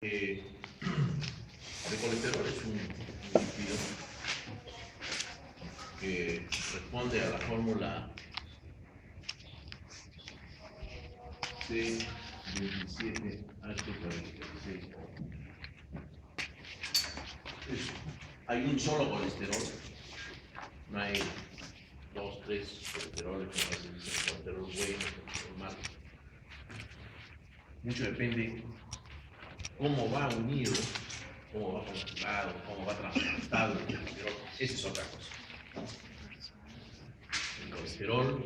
El colesterol es un líquido que responde a la fórmula C27H46O. Hay un solo colesterol, no hay dos, tres colesteroles, como a veces dicen colesterol bueno, colesterol malo. Mucho depende cómo va unido, cómo va conjugado, cómo va transplantado el colesterol. Esa es otra cosa. El colesterol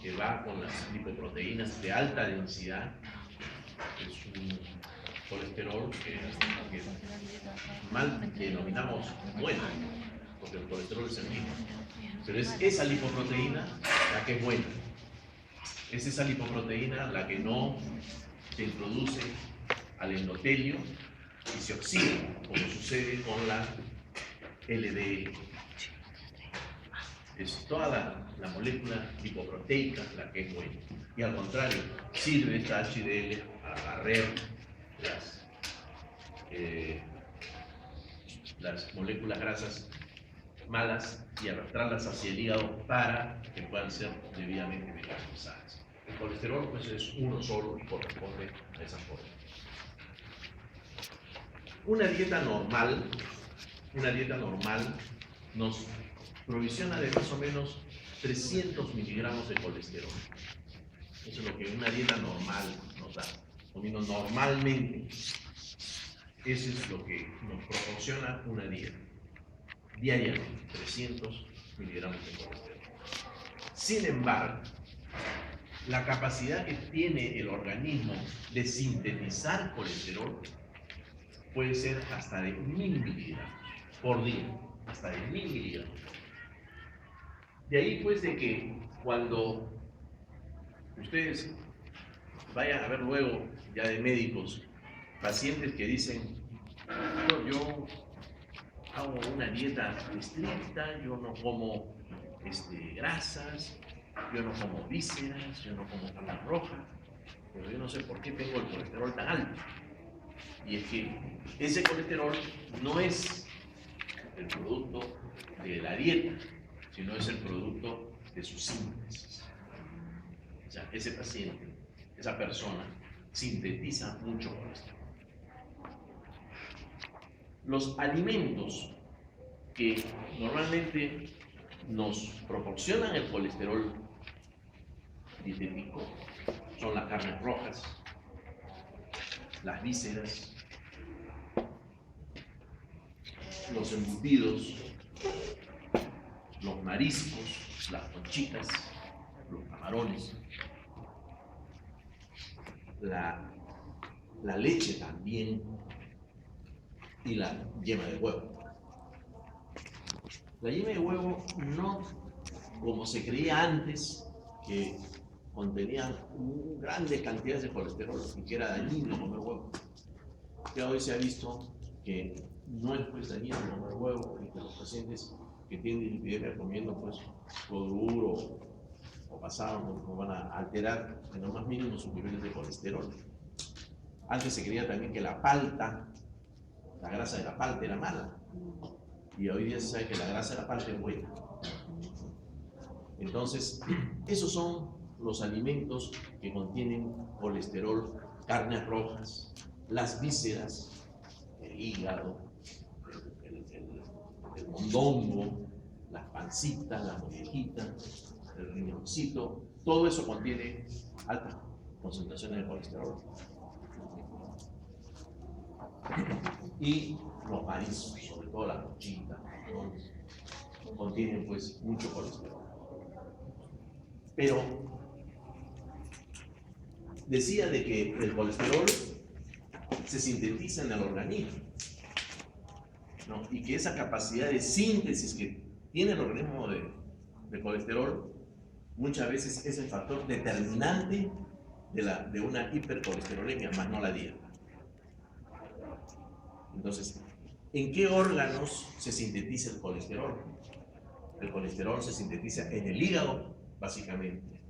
que va con las lipoproteínas de alta densidad es un colesterol que mal denominamos bueno, porque el colesterol es el mismo, pero es esa lipoproteína la que es buena. Es esa lipoproteína la que no se introduce al endotelio y se oxida, como sucede con la LDL. Es toda la molécula lipoproteica la que es buena. Y al contrario, sirve esta HDL a barrer las moléculas grasas malas y arrastrarlas hacia el hígado para que puedan ser debidamente metabolizadas. El colesterol pues es uno solo y corresponde a esa forma. Una dieta normal nos provisiona de más o menos 300 miligramos de colesterol. Eso es lo que una dieta normal nos da, comiendo normalmente. Eso es lo que nos proporciona una dieta diariamente, 300 miligramos de colesterol. Sin embargo, la capacidad que tiene el organismo de sintetizar colesterol puede ser hasta de 1000 miligramos por día, hasta de 1000 miligramos. De ahí pues de que cuando ustedes vayan a ver luego ya de médicos, pacientes que dicen, yo hago una dieta estricta, yo no como grasas, yo no como vísceras, yo no como carne roja, pero yo no sé por qué tengo el colesterol tan alto. Y es que ese colesterol no es el producto de la dieta, sino es el producto de su síntesis. O sea, ese paciente, esa persona, sintetiza mucho colesterol. Los alimentos que normalmente nos proporcionan el colesterol dietético son las carnes rojas, las vísceras, los embutidos, los mariscos, las conchitas, los camarones, la leche también y la yema de huevo. La yema de huevo no, como se creía antes, que contenía grandes cantidades de colesterol y que era dañino comer huevo. Ya hoy se ha visto que no es pues dañino comer huevo y que los pacientes que tienen dislipidemia comiendo pues duro o pasado no van a alterar en lo más mínimo sus niveles de colesterol. Antes se creía también que la palta, la grasa de la palta era mala, y hoy día se sabe que la grasa de la palta es buena. Entonces, esos son los alimentos que contienen colesterol: carnes rojas, las vísceras, el hígado, el mondongo, las pancitas, las mollejitas, el riñoncito. Todo eso contiene altas concentraciones de colesterol. Y los mariscos, sobre todo la conchita, ¿no? Contienen pues mucho colesterol. Pero decía de que el colesterol se sintetiza en el organismo, ¿no? Y que esa capacidad de síntesis que tiene el organismo de colesterol muchas veces es el factor determinante de una hipercolesterolemia, más no la dieta. Entonces, ¿en qué órganos se sintetiza el colesterol? El colesterol se sintetiza en el hígado, básicamente,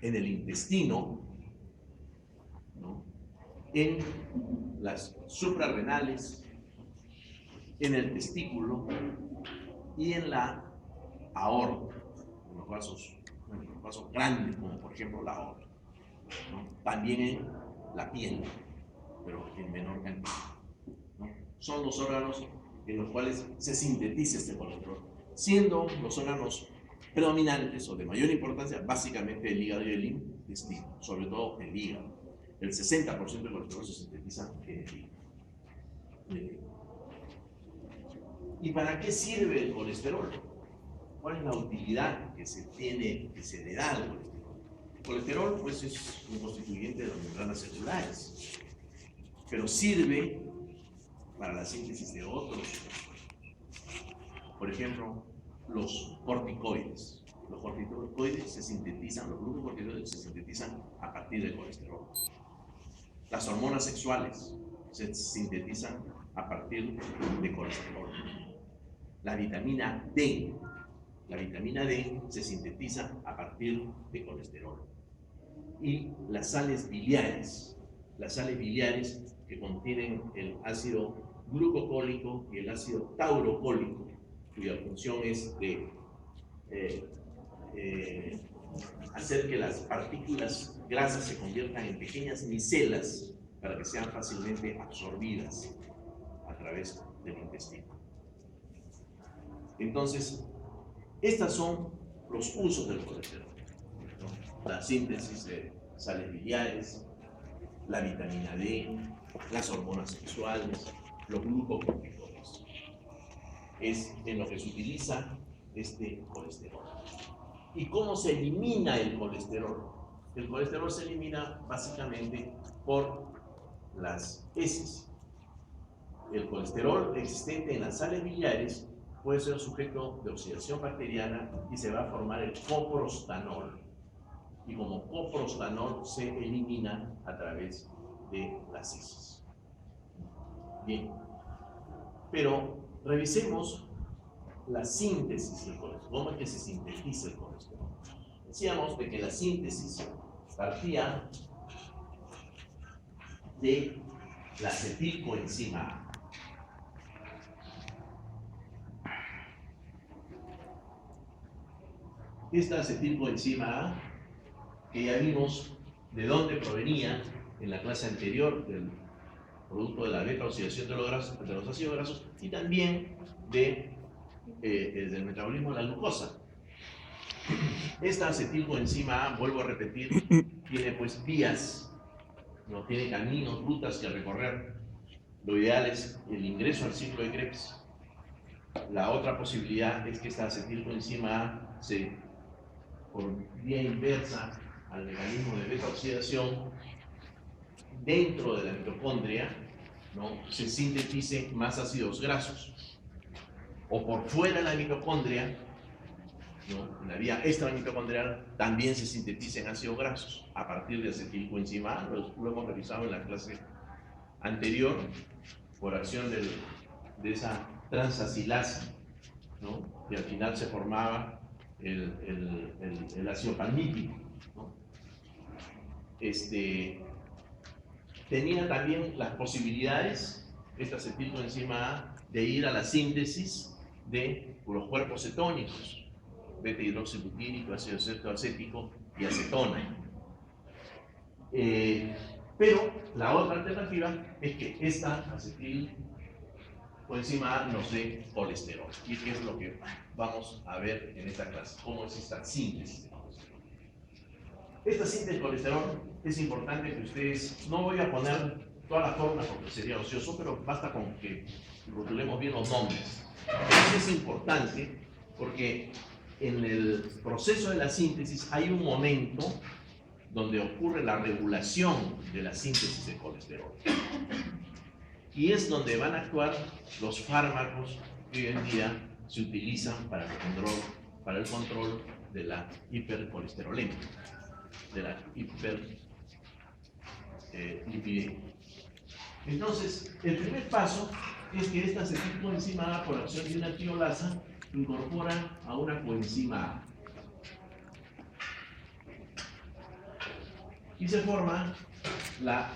en el intestino, ¿no? En las suprarrenales, en el testículo y en la aorta, en los vasos grandes, como por ejemplo la aorta, ¿no? También en la piel, pero en menor cantidad, ¿no? Son los órganos en los cuales se sintetiza este colesterol, siendo los órganos predominantes o de mayor importancia básicamente el hígado y el intestino, sobre todo el hígado. El 60% del colesterol se sintetiza en el hígado. ¿Y para qué sirve el colesterol? ¿Cuál es la utilidad que se le da al colesterol? El colesterol, pues, es un constituyente de las membranas celulares, pero sirve para la síntesis de otros. Por ejemplo, los corticoides. Los corticoides se sintetizan, los glucocorticoides se sintetizan a partir del colesterol. Las hormonas sexuales se sintetizan a partir de colesterol. La vitamina D se sintetiza a partir de colesterol. Y las sales biliares que contienen el ácido glucocólico y el ácido taurocólico, cuya función es de hacer que las partículas grasas se conviertan en pequeñas micelas para que sean fácilmente absorbidas a través del intestino. Entonces, estos son los usos del colesterol, ¿no? La síntesis de sales biliares, la vitamina D, las hormonas sexuales, los glucocorticoides. Es en lo que se utiliza este colesterol. ¿Y cómo se elimina el colesterol? El colesterol se elimina básicamente por las heces. El colesterol existente en las sales biliares puede ser sujeto de oxidación bacteriana y se va a formar el coprostanol. Y como coprostanol se elimina a través de las heces. Bien, pero revisemos la síntesis del colesterol. ¿Cómo es que se sintetiza el colesterol? Decíamos de que la síntesis partía de la acetilcoenzima A. Esta acetilcoenzima A, que ya vimos de dónde provenía en la clase anterior, del producto de la beta-oxidación de los ácidos grasos, y también del metabolismo de la glucosa. Esta acetilcoenzima A, vuelvo a repetir, tiene pues vías, no tiene caminos, rutas que recorrer. Lo ideal es el ingreso al ciclo de Krebs. La otra posibilidad es que esta acetilcoenzima A por vía inversa al mecanismo de beta-oxidación, dentro de la mitocondria, ¿no?, se sinteticen más ácidos grasos. O por fuera de la mitocondria, ¿no?, en la vía extramitocondrial, también se sinteticen ácidos grasos a partir de acetilcoenzima A. Lo hemos revisado en la clase anterior, por acción de esa transacilasa, ¿no?, y al final se formaba el ácido palmítico, ¿no? Tenía también las posibilidades, esta acetilcoenzima A, de ir a la síntesis de los cuerpos cetónicos, beta-hidroxibutírico, ácido acético y acetona. Pero la otra alternativa es que esta acetilcoenzima A nos dé colesterol. ¿Y qué es lo que vamos a ver en esta clase? ¿Cómo es esta síntesis de colesterol? Esta síntesis de colesterol es importante que ustedes, no voy a poner toda la forma porque sería ocioso, pero basta con que rotulemos bien los nombres. Esto es importante porque en el proceso de la síntesis hay un momento donde ocurre la regulación de la síntesis de colesterol. Y es donde van a actuar los fármacos que hoy en día se utilizan para el control de la hipercolesterolemia, de la hiperlipidemia. Entonces, el primer paso es que esta acetilcoenzima A, por acción de una tiolasa, incorpora a una coenzima A. Y se forma la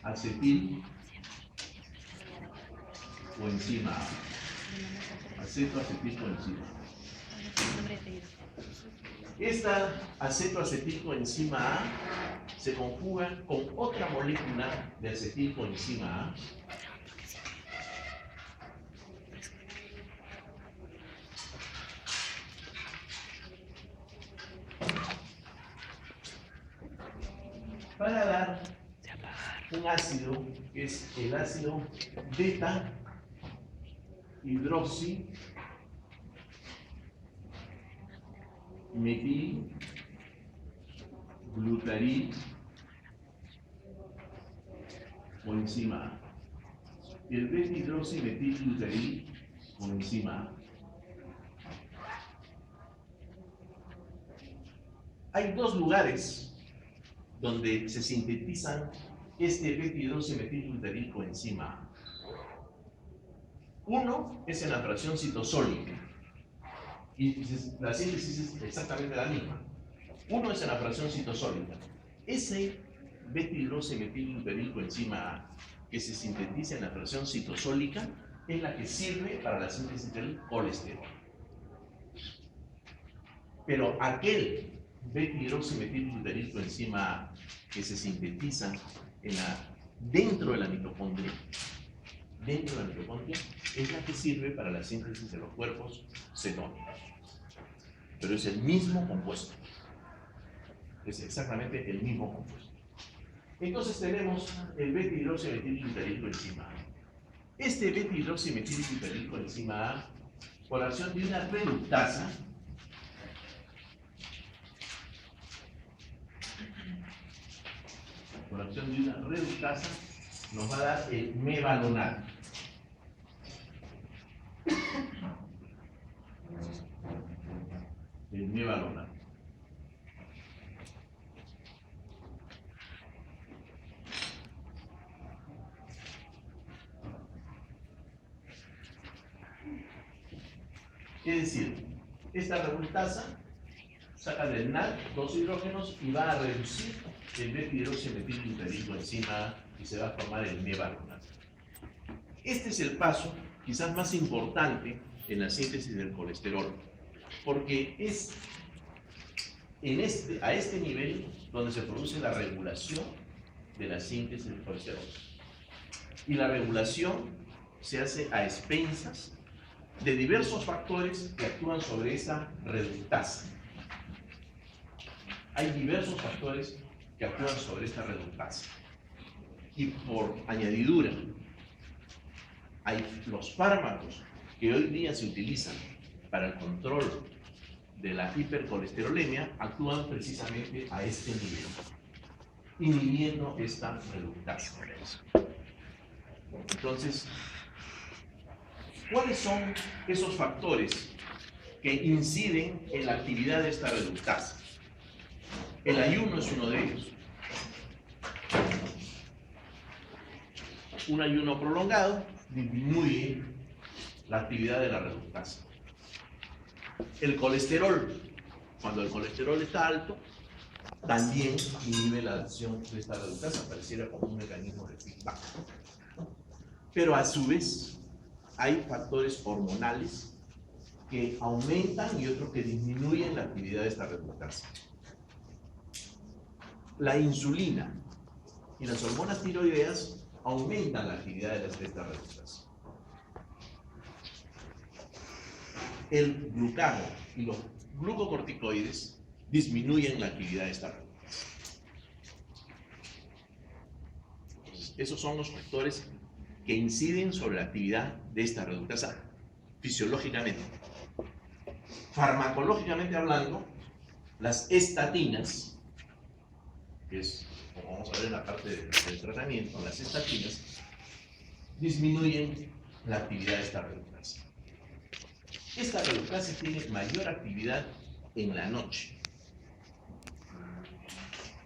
acetil coenzima A. Acetoacetil coenzima A. Esta acetoacetilcoenzima A se conjuga con otra molécula de acetilcoenzima A para dar un ácido que es el ácido beta hidroxi metil glutaril coenzima A. El beta hidroxi metil glutaril coenzima A. Hay dos lugares donde se sintetizan este beta-hidroximetilglutaril coenzima A. Uno es en la fracción citosólica, y la síntesis es exactamente la misma. Uno es en la fracción citosólica. Ese beta-hidroximetilglutaril coenzima A que se sintetiza en la fracción citosólica es la que sirve para la síntesis del colesterol. Pero aquel beta-hidroximetilglutaril coenzima A que se sintetiza dentro de la mitocondria, es la que sirve para la síntesis de los cuerpos cetónicos. Pero es el mismo compuesto. Es exactamente el mismo compuesto. Entonces tenemos el beta-hidroximetilglutaril coenzima A. Este beta-hidroximetilglutaril coenzima A, por acción de una reductasa, nos va a dar el mevalonato. El mevalonato. Es decir, esta reductasa saca del NAD dos hidrógenos y va a reducir el beta-hidroximetilglutaril coenzima A y se va a formar el mevalonato. Este es el paso quizás más importante en la síntesis del colesterol, porque es a este nivel donde se produce la regulación de la síntesis del colesterol. Y la regulación se hace a expensas de diversos factores que actúan sobre esa reductasa. Hay diversos factores que actúan sobre esta reductasa. Y por añadidura, hay los fármacos que hoy día se utilizan para el control de la hipercolesterolemia, actúan precisamente a este nivel, inhibiendo esta reductasa. Entonces, ¿cuáles son esos factores que inciden en la actividad de esta reductasa? El ayuno es uno de ellos. Un ayuno prolongado disminuye la actividad de la reductasa. El colesterol, cuando el colesterol está alto, también inhibe la acción de esta reductasa, pareciera como un mecanismo de feedback. Pero a su vez, hay factores hormonales que aumentan y otros que disminuyen la actividad de esta reductasa. La insulina y las hormonas tiroideas aumentan la actividad de esta reductasa. El glucagón y los glucocorticoides disminuyen la actividad de esta reductasa. Entonces, esos son los factores que inciden sobre la actividad de esta reductasa fisiológicamente. Farmacológicamente hablando, las estatinas, que es, como vamos a ver en la parte del tratamiento, las estatinas disminuyen la actividad de esta reductasa. Esta reductasa tiene mayor actividad en la noche.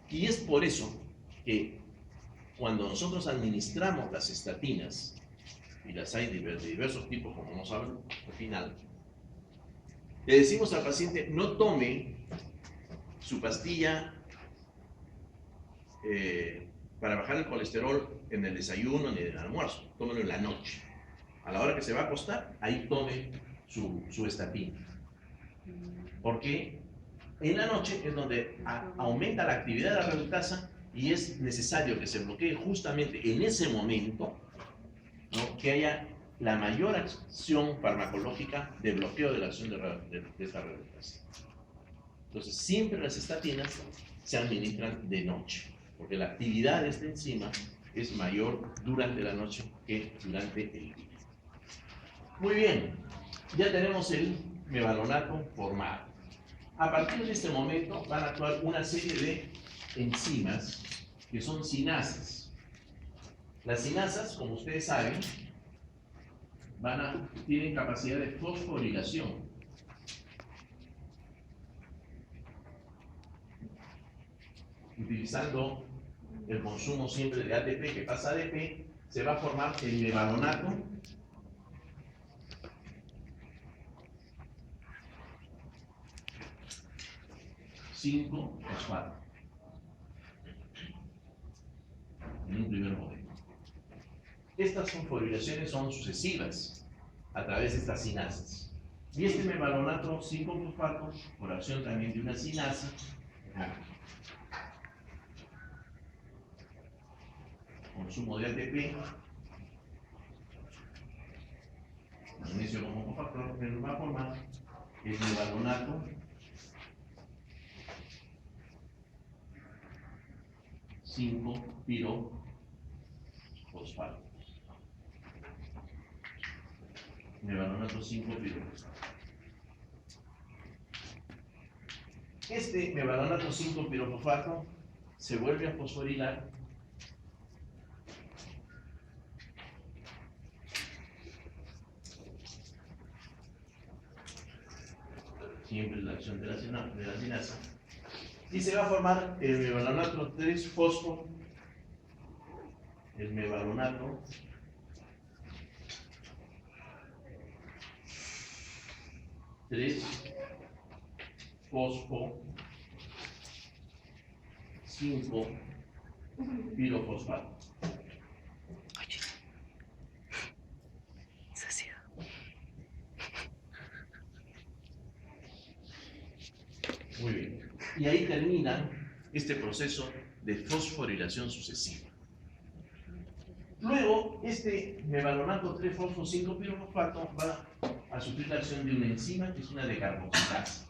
Y es por eso que cuando nosotros administramos las estatinas, y las hay de diversos tipos, como vamos a ver al final, le decimos al paciente no tome su pastilla para bajar el colesterol en el desayuno ni en el almuerzo, tómelo en la noche. A la hora que se va a acostar, ahí tome su estatina. Porque en la noche es donde aumenta la actividad de la reductasa y es necesario que se bloquee justamente en ese momento, ¿no?, que haya la mayor acción farmacológica de bloqueo de la acción de esta reductasa. Entonces, siempre las estatinas se administran de noche, porque la actividad de esta enzima es mayor durante la noche que durante el día. Muy bien, ya tenemos el mevalonato formado. A partir de este momento van a actuar una serie de enzimas que son cinasas. Las cinasas, como ustedes saben, tienen capacidad de fosforilación. Utilizando el consumo siempre de ATP que pasa a ADP, se va a formar el mevalonato (5-fosfato) en un primer momento. Estas fosforilaciones son sucesivas a través de estas cinasas. Y este mevalonato 5-fosfato, por acción también de una cinasa, consumo de ATP, magnesio como cofactor, que nos va a formar el mevalonato 5-pirofosfato. Mevalonato 5-pirofosfato. Este mevalonato 5-pirofosfato se vuelve a fosforilar siempre la acción de la cinasa, y se va a formar el mevalonato 3-fosfo, el mevalonato 3-fosfo 5-pirofosfato. Muy bien. Y ahí termina este proceso de fosforilación sucesiva. Luego, este mevalonato 3-fosfo 5-pirofosfato va a sufrir la acción de una enzima que es una decarboxilasa.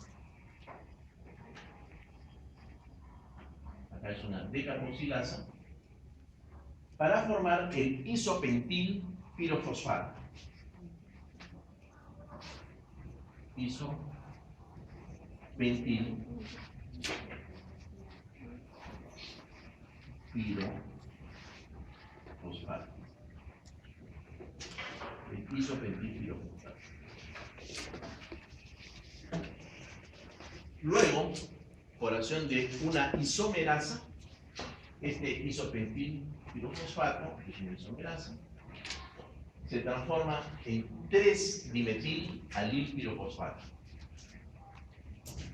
Acá es una decarboxilasa para formar el isopentil pirofosfato. Isopentil pirofosfato. El isopentil pirofosfato. Luego, por acción de una isomerasa, este isopentil pirofosfato, que es una isomerasa, se transforma en 3-dimetil pirofosfato.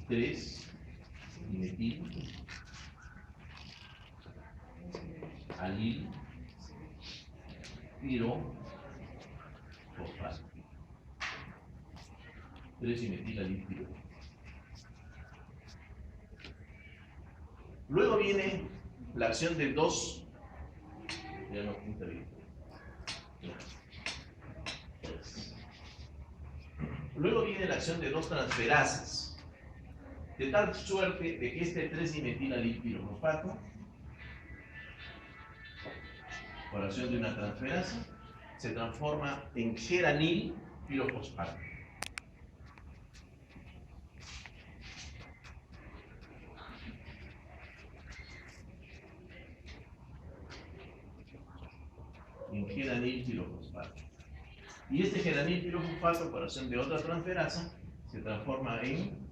3-dimetil pirofosfato. 3-dimetil pirofosfato. Luego viene la acción de dos. Ya no pinta bien. Luego viene la acción de dos transferasas, de tal suerte de que este 3-dimetil pirofosfato, por acción de una transferasa, se transforma en geranil pirofosfato. En geranil pirofosfato. Y este geranil pirofosfato, por acción de otra transferasa, se transforma en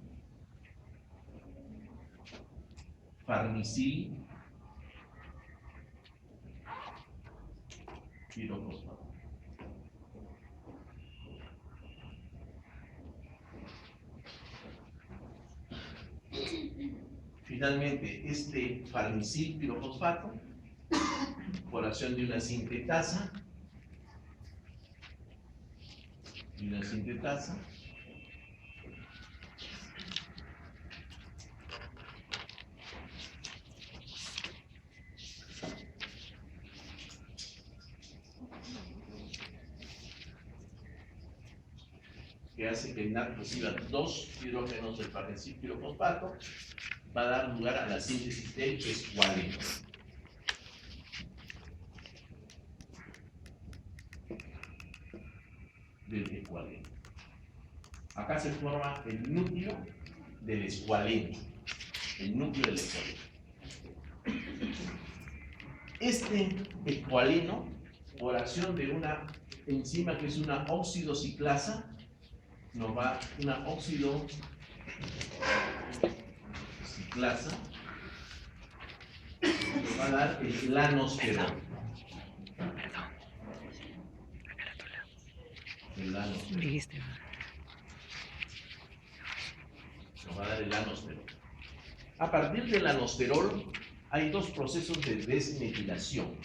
farnicil pirofosfato. Finalmente, este farnicil pirofosfato por acción de una sintetasa. Que hace que el NAD reciba 2 hidrógenos del parrencíclico fosfato, va a dar lugar a la síntesis del escualeno. Acá se forma el núcleo del escualeno. Este escualeno, por acción de una enzima que es una oxidociclasa, nos va una oxidociclasa, nos va a dar el lanosterol. Nos va a dar el lanosterol. A partir del lanosterol hay dos procesos de desmetilación.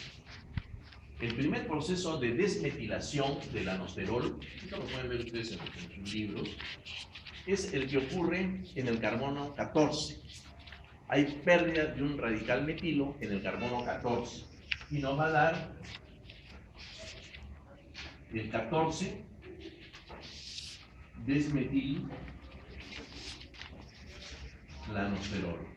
El primer proceso de desmetilación del lanosterol, esto lo pueden ver ustedes en sus libros, es el que ocurre en el carbono 14. Hay pérdida de un radical metilo en el carbono 14 y nos va a dar el 14 desmetil lanosterol.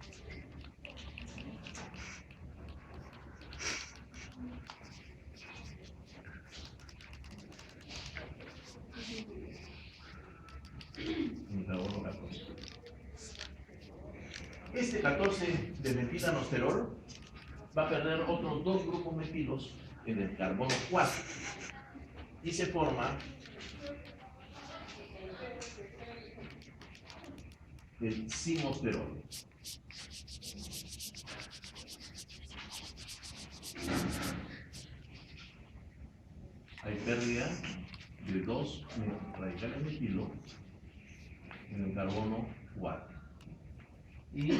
Este 14 de metilanosterol va a perder otros dos grupos metilos en el carbono 4 y se forma el simosterol. Hay pérdida de dos radicales metilo en el carbono 4. Y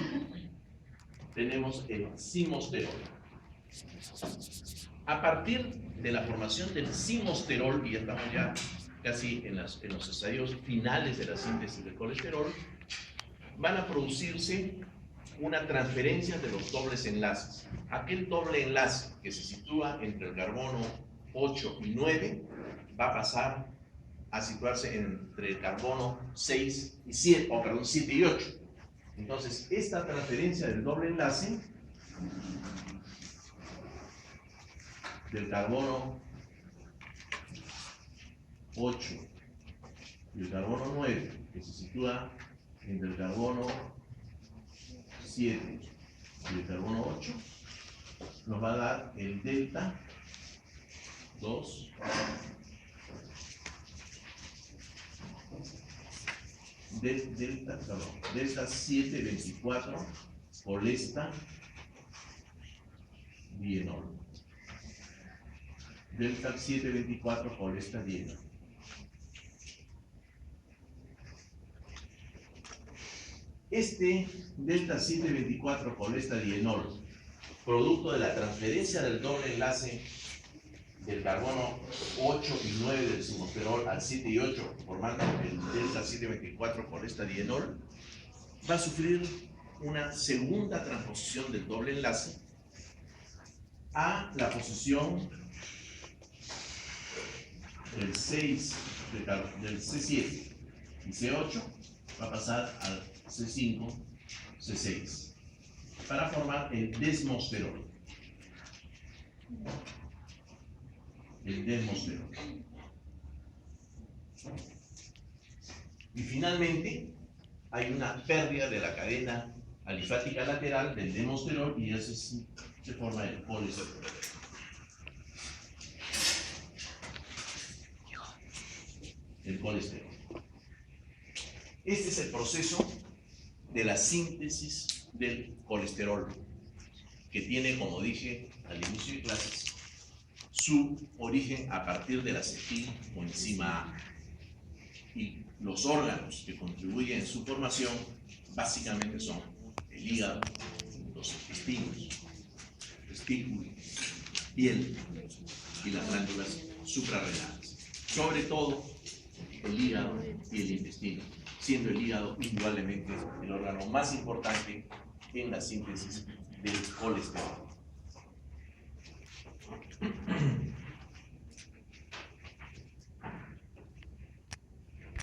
tenemos el simosterol. A partir de la formación del simosterol, y ya estamos ya casi en los estadios finales de la síntesis del colesterol, van a producirse una transferencia de los dobles enlaces. Aquel doble enlace que se sitúa entre el carbono 8 y 9 va a pasar a situarse entre el carbono 6 y 7, o perdón, 7 y 8. Entonces, esta transferencia del doble enlace del carbono 8 y el carbono 9, que se sitúa entre el carbono 7 y el carbono 8, nos va a dar el delta 2 delta 724 colesta dienol. Delta 724 colesta dienol. Este delta 724 colesta dienol, producto de la transferencia del doble enlace del carbono 8 y 9 del simosterol al 7 y 8, formando el delta 724 colesta dienol, va a sufrir una segunda transposición del doble enlace a la posición del 6 del C7 y C8, va a pasar al C5, C6, para formar el desmosterol. Y finalmente hay una pérdida de la cadena alifática lateral del demosterol y así se forma el colesterol. Este es el proceso de la síntesis del colesterol, que tiene, como dije al inicio de clases, su origen a partir de la acetilcoenzima A. Y los órganos que contribuyen en su formación básicamente son el hígado, los intestinos, testículos, piel y las glándulas suprarrenales. Sobre todo el hígado y el intestino, siendo el hígado indudablemente el órgano más importante en la síntesis del colesterol.